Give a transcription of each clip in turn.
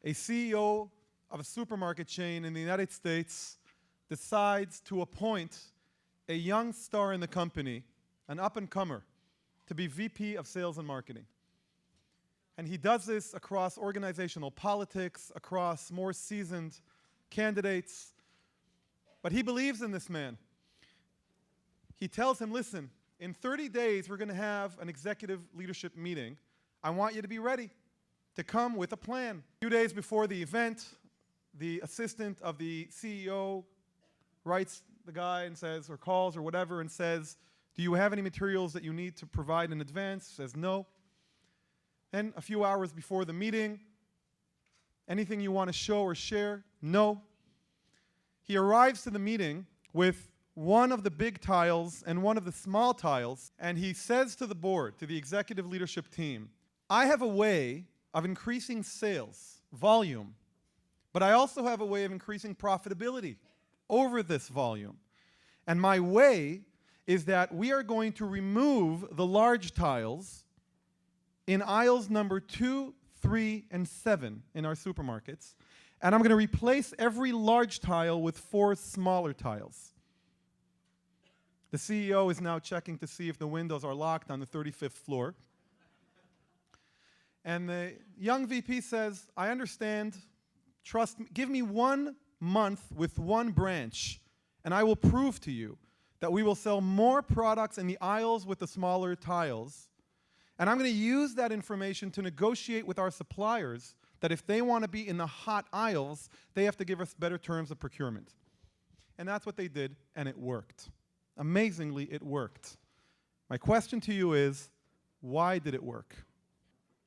A CEO of a supermarket chain in the United States decides to appoint a young star in the company, an up-and-comer, to be VP of Sales and Marketing. And he does this across organizational politics, across more seasoned candidates. But he believes in this man. He tells him, listen, in 30 days we're going to have an executive leadership meeting. I want you to be ready to come with a plan. A few days before the event, the assistant of the CEO writes the guy and says, or calls or whatever, and says, do you have any materials that you need to provide in advance? Says no. Then a few hours before the meeting, anything you want to show or share? No. He arrives to the meeting with one of the big tiles and one of the small tiles, and he says to the board, to the executive leadership team, I have a way of increasing sales, volume, but I also have a way of increasing profitability over this volume. And my way is that we are going to remove the large tiles in aisles number 2, 3, and 7 in our supermarkets, and I'm going to replace every large tile with 4 smaller tiles. The CEO is now checking to see if the windows are locked on the 35th floor. And the young VP says, I understand, trust me, give me 1 month with 1 branch, and I will prove to you that we will sell more products in the aisles with the smaller tiles. And I'm going to use that information to negotiate with our suppliers that if they want to be in the hot aisles, they have to give us better terms of procurement. And that's what they did, and it worked. Amazingly, it worked. My question to you is, why did it work?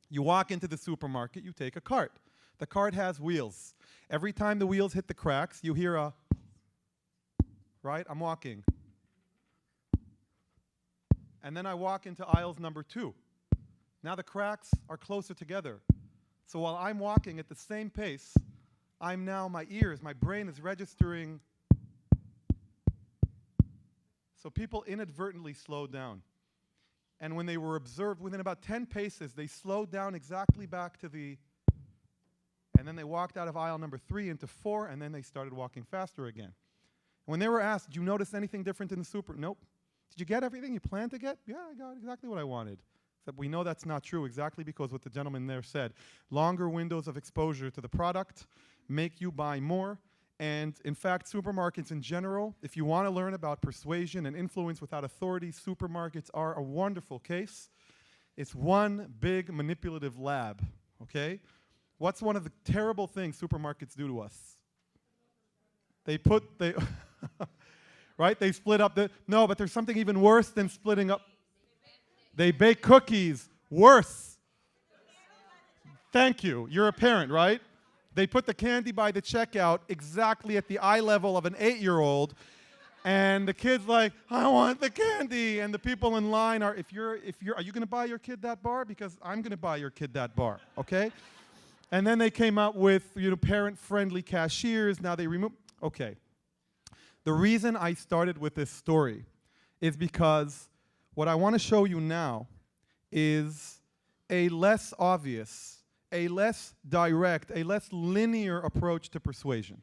You walk into the supermarket, you take a cart. The cart has wheels. Every time the wheels hit the cracks, you hear a, right? I'm walking. And then I walk into aisles number 2. Now the cracks are closer together. So while I'm walking at the same pace, my ears, my brain is registering. So people inadvertently slowed down. And when they were observed, within about 10 paces, they slowed down exactly back to and then they walked out of aisle number 3 into 4, and then they started walking faster again. When they were asked, did you notice anything different in the super? Nope. Did you get everything you planned to get? Yeah, I got exactly what I wanted. Except we know that's not true exactly because what the gentleman there said. Longer windows of exposure to the product make you buy more. And in fact, supermarkets in general, if you want to learn about persuasion and influence without authority, supermarkets are a wonderful case. It's one big manipulative lab, okay? What's one of the terrible things supermarkets do to us? Right? They split up no, but there's something even worse than splitting up. They bake cookies. Worse. Thank you. You're a parent, right? They put the candy by the checkout exactly at the eye level of an 8-year-old, and the kid's like, I want the candy. And the people in line are, are you going to buy your kid that bar? Because I'm going to buy your kid that bar, okay? And then they came out with, parent-friendly cashiers. Now they remove, okay. The reason I started with this story is because what I want to show you now is a less obvious, a less direct, a less linear approach to persuasion.